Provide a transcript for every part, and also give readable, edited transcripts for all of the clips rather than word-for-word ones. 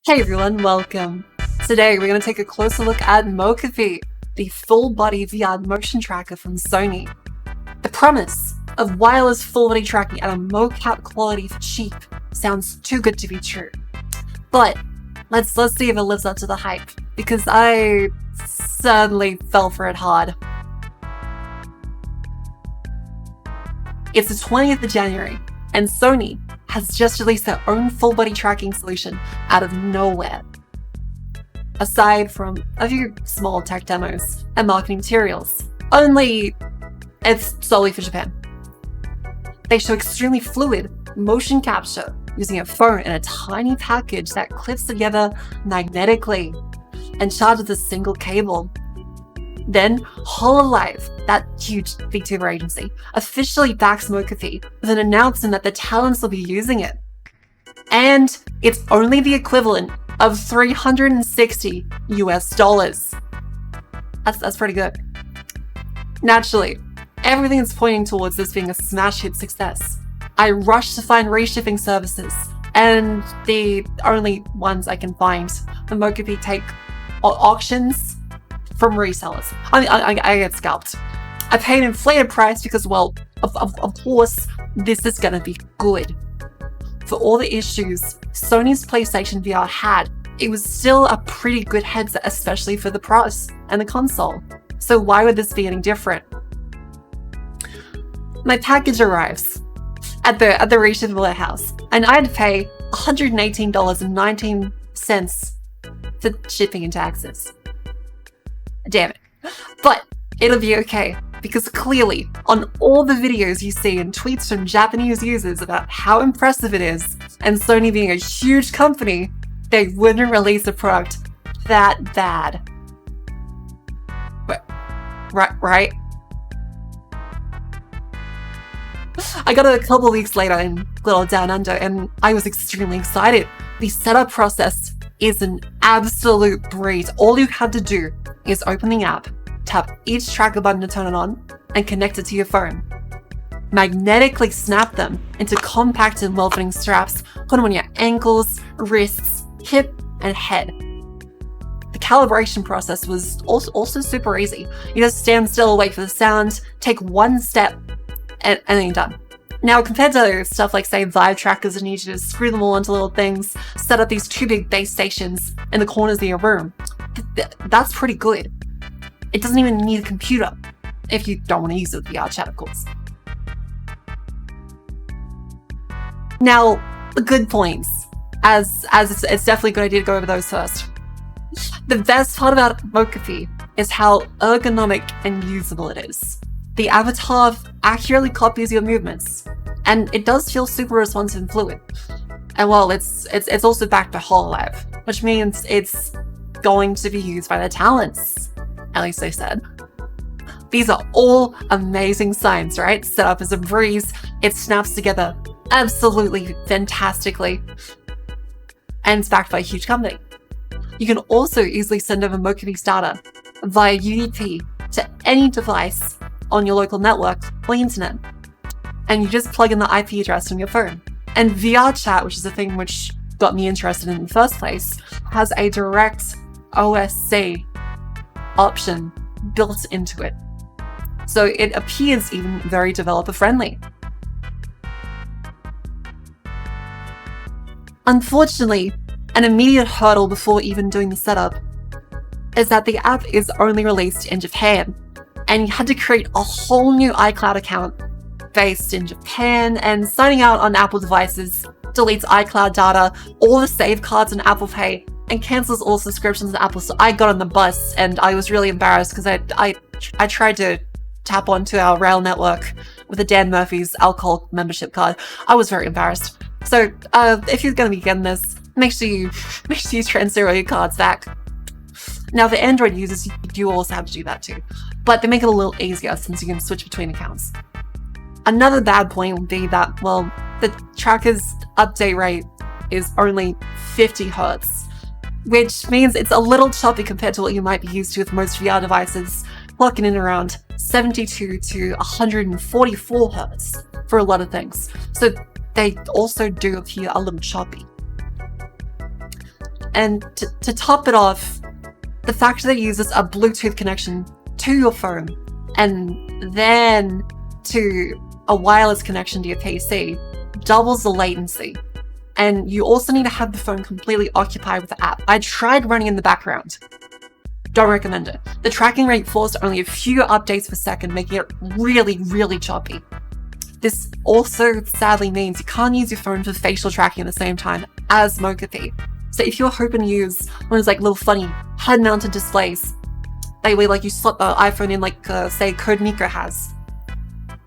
Hey everyone, welcome. Today we're going to take a closer look at Mocopi, the full-body VR motion tracker from Sony. The promise of wireless full-body tracking at a mocap quality for cheap sounds too good to be true. But let's see if it lives up to the hype, because I certainly fell for it hard. It's the 20th of January, and Sony has just released their own full-body tracking solution out of nowhere. Aside from a few small tech demos and marketing materials, it's solely for Japan. They show extremely fluid motion capture using a phone in a tiny package that clips together magnetically and charges a single cable. Then, HoloLive, that huge Vtuber agency, officially backs Mocopi with an announcement that the talents will be using it. And it's only the equivalent of $360 US. That's pretty good. Naturally, everything is pointing towards this being a smash hit success. I rushed to find reshipping services, and the only ones I can find, the Mocopi take auctions from resellers. I get scalped. I paid an inflated price because, well, of course, this is gonna be good. For all the issues Sony's PlayStation VR had, it was still a pretty good headset, especially for the price and the console. So why would this be any different? My package arrives at the reshipping warehouse, and I had to pay $118.19 for shipping and taxes. Damn it. But it'll be okay, because clearly, on all the videos you see and tweets from Japanese users about how impressive it is, and Sony being a huge company, they wouldn't release a product that bad. But, right? I got it a couple weeks later in Little Down Under, and I was extremely excited. The setup process is an absolute breeze. All you had to do is open the app, tap each tracker button to turn it on, and connect it to your phone. Magnetically snap them into compact and well-fitting straps, put them on your ankles, wrists, hip, and head. The calibration process was also super easy. You just stand still, wait for the sound, take one step, and then you're done. Now, compared to stuff like, say, Vive Trackers that need you to screw them all into little things, set up these two big base stations in the corners of your room, that's pretty good. It doesn't even need a computer, if you don't want to use it with VR chat, of course. Now, the good points, as it's definitely a good idea to go over those first. The best part about Mocopi is how ergonomic and usable it is. The avatar accurately copies your movements, and it does feel super responsive and fluid. And well, it's also backed by HoloLive, which means it's going to be used by the talents, at least they said. These are all amazing signs, right? Set up as a breeze, it snaps together absolutely fantastically, and it's backed by a huge company. You can also easily send over Mocopi's data via UDP to any device on your local network or the internet, and you just plug in the IP address from your phone. And VR chat, which is the thing which got me interested in the first place, has a direct OSC option built into it. So it appears even very developer friendly. Unfortunately, an immediate hurdle before even doing the setup is that the app is only released in Japan, and you had to create a whole new iCloud account based in Japan, and signing out on Apple devices deletes iCloud data, all the save cards on Apple Pay, and cancels all subscriptions on Apple. So I got on the bus, and I was really embarrassed because I tried to tap onto our rail network with a Dan Murphy's alcohol membership card. I was very embarrassed. So if you're going to be getting this, make sure you transfer all your cards back. Now, for Android users, you also have to do that too, but they make it a little easier since you can switch between accounts. Another bad point would be that, well, the tracker's update rate is only 50 Hz, which means it's a little choppy compared to what you might be used to with most VR devices, clocking in around 72 to 144 Hz for a lot of things. So they also do appear a little choppy. And to top it off, the fact that it uses a Bluetooth connection to your phone and then to a wireless connection to your PC doubles the latency. And you also need to have the phone completely occupied with the app. I tried running in the background. Don't recommend it. The tracking rate falls to only a few updates per second, making it really, really choppy. This also sadly means you can't use your phone for facial tracking at the same time as Mocopi. So if you're hoping to use one of those like little funny head-mounted displays, that way like you slot the iPhone in like say Code Miko has,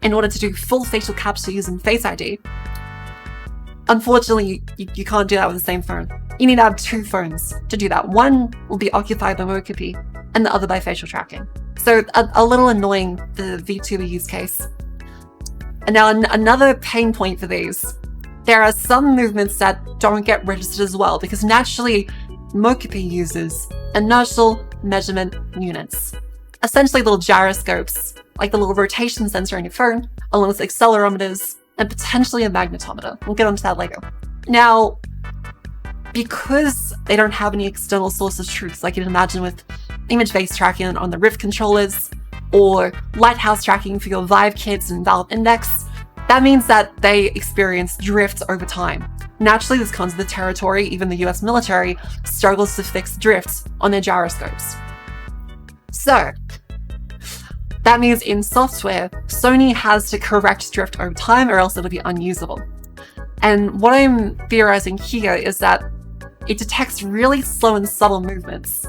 in order to do full facial capture using Face ID, unfortunately, you can't do that with the same phone. You need to have two phones to do that. One will be occupied by Mocopi and the other by facial tracking. So a little annoying, the Vtuber use case. And now another pain point for these. There are some movements that don't get registered as well because naturally Mocopi uses inertial measurement units. Essentially little gyroscopes, like the little rotation sensor on your phone, along with accelerometers, and potentially a magnetometer. We'll get onto that later. Now, because they don't have any external source of truth, like you'd imagine with image-based tracking on the Rift controllers, or Lighthouse tracking for your Vive kits and Valve Index, that means that they experience drift over time. Naturally, this comes with the territory. Even the US military struggles to fix drifts on their gyroscopes. So, that means in software, Sony has to correct drift over time or else it'll be unusable. And what I'm theorizing here is that it detects really slow and subtle movements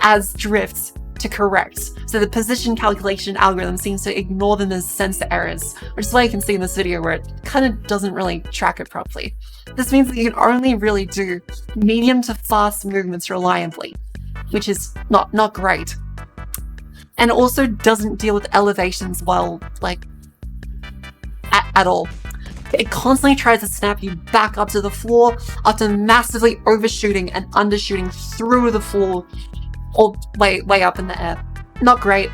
as drifts to correct. So the position calculation algorithm seems to ignore them as sensor errors, which is why you can see in this video where it kind of doesn't really track it properly. This means that you can only really do medium to fast movements reliably, which is not great. And it also doesn't deal with elevations well, like, at all. It constantly tries to snap you back up to the floor after massively overshooting and undershooting through the floor or way up in the air. Not great.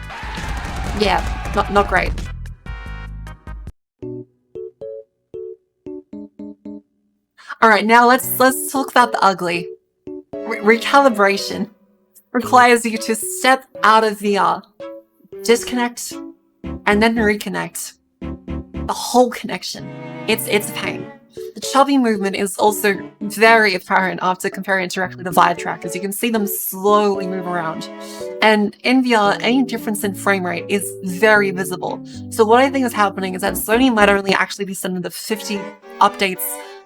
Yeah, not great. Alright, now let's talk about the ugly. Recalibration requires you to step out of VR, disconnect, and then reconnect. The whole connection. It's a pain. The choppy movement is also very apparent after comparing it directly to Vive Trackers. You can see them slowly move around. And in VR, any difference in frame rate is very visible. So what I think is happening is that Sony might only actually be sending the 50 updates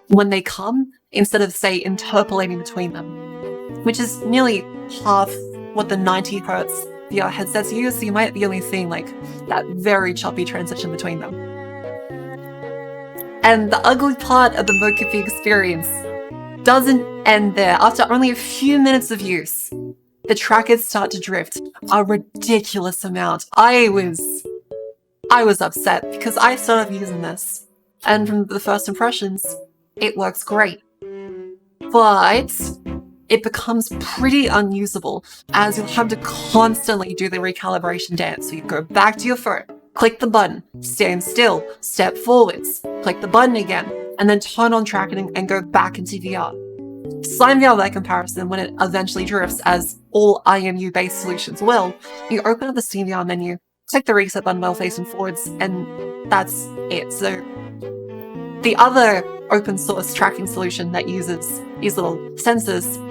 when they come, instead of, say, interpolating between them, which is nearly half what the 90 Hz VR headsets use, so you might be only seeing like that very choppy transition between them. And the ugly part of the Mocopi experience doesn't end there. After only a few minutes of use, the trackers start to drift a ridiculous amount. I was upset because I started using this, and from the first impressions, it works great. But it becomes pretty unusable as you'll have to constantly do the recalibration dance. So you go back to your phone, click the button, stand still, step forwards, click the button again, and then turn on tracking and go back into VR. SlimeVR, by comparison, when it eventually drifts, as all IMU-based solutions will, you open up the SteamVR menu, click the reset button while facing forwards, and that's it. So the other open source tracking solution that uses these little sensors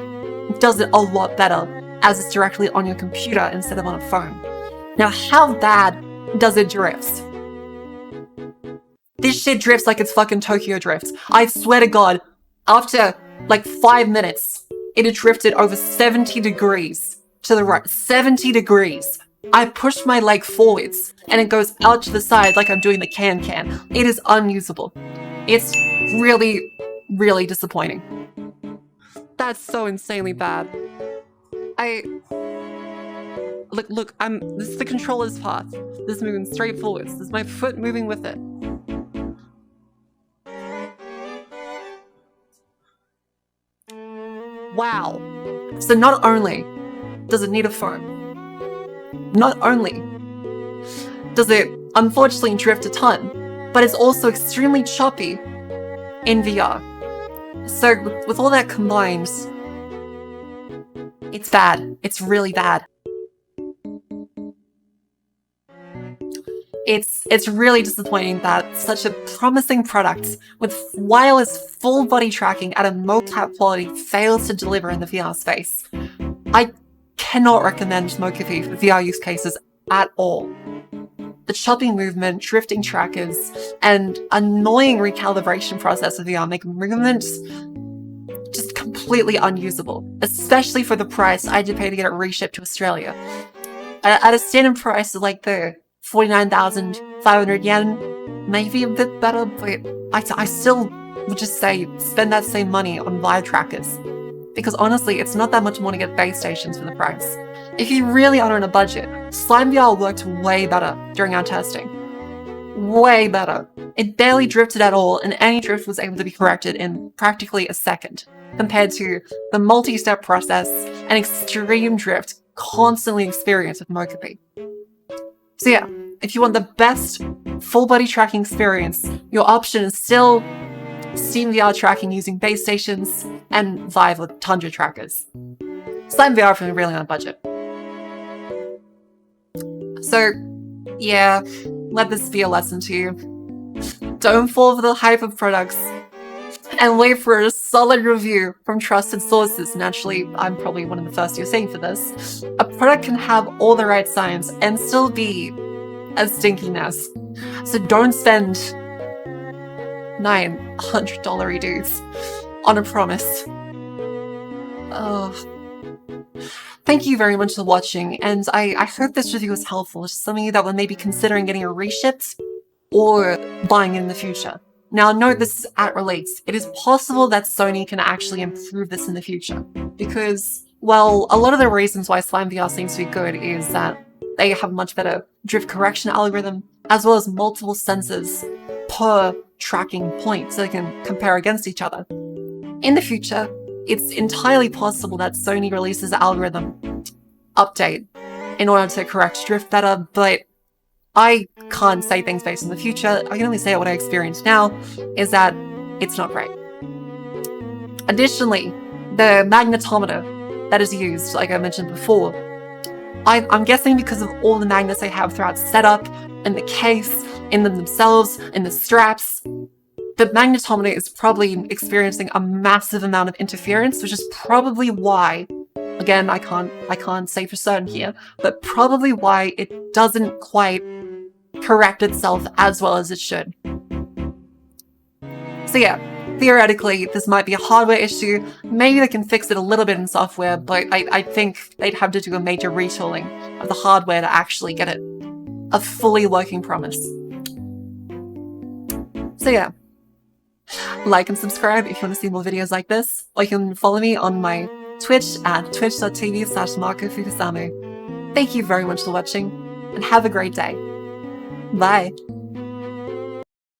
does it a lot better, as it's directly on your computer instead of on a phone. Now, how bad does it drift? This shit drifts like it's fucking Tokyo Drift. I swear to God, after like 5 minutes, it had drifted over 70 degrees to the right. 70 degrees. I push my leg forwards and it goes out to the side like I'm doing the can-can. It is unusable. It's really, really disappointing. That's so insanely bad. Look, this is the controller's path. This is moving straight forwards. This is my foot moving with it. Wow. So not only does it need a phone, not only does it unfortunately drift a ton, but it's also extremely choppy in VR. So with all that combined, It's bad. It's really bad. It's really disappointing that such a promising product with wireless full body tracking at a mocap quality fails to deliver in the VR space. I cannot recommend Mocopi for VR use cases at all. The choppy movement, drifting trackers, and annoying recalibration process of VR make movements just completely unusable, especially for the price I had to pay to get it reshipped to Australia. At a standard price of like the 49,500 yen, maybe a bit better, but I still would just say spend that same money on Vive Trackers. Because honestly, it's not that much more to get base stations for the price. If you really are on a budget, SlimeVR worked way better during our testing. Way better. It barely drifted at all, and any drift was able to be corrected in practically a second, compared to the multi-step process and extreme drift constantly experienced with Mocopi. So yeah, if you want the best full-body tracking experience, your option is still Steam VR tracking using base stations and Vive with Tundra trackers. SlimeVR for really on a budget. So yeah, let this be a lesson to you. Don't fall for the hype of products and wait for a solid review from trusted sources. Naturally, I'm probably one of the first you're seeing for this. A product can have all the right science and still be a stinky mess. So don't spend $900 dues on a promise. Thank you very much for watching, and I hope this review was helpful to some of you that were maybe considering getting a reshipped or buying it in the future. Now note this is at release. It is possible that Sony can actually improve this in the future, because, well, a lot of the reasons why SlimeVR seems to be good is that they have a much better drift correction algorithm, as well as multiple sensors per tracking point so they can compare against each other. In the future, it's entirely possible that Sony releases an algorithm update in order to correct drift better, but I can't say things based on the future. I can only say what I experienced now is that it's not great. Additionally, the magnetometer that is used, like I mentioned before, I'm guessing because of all the magnets they have throughout setup, in the case, in them themselves, in the straps, the magnetometer is probably experiencing a massive amount of interference, which is probably why, again, I can't say for certain here, but probably why it doesn't quite correct itself as well as it should. So yeah, theoretically, this might be a hardware issue. Maybe they can fix it a little bit in software, but I think they'd have to do a major retooling of the hardware to actually get it a fully working promise. So yeah, like and subscribe if you want to see more videos like this, or you can follow me on my Twitch at twitch.tv/Mako Fukusamu. Thank you very much for watching, and have a great day. Bye!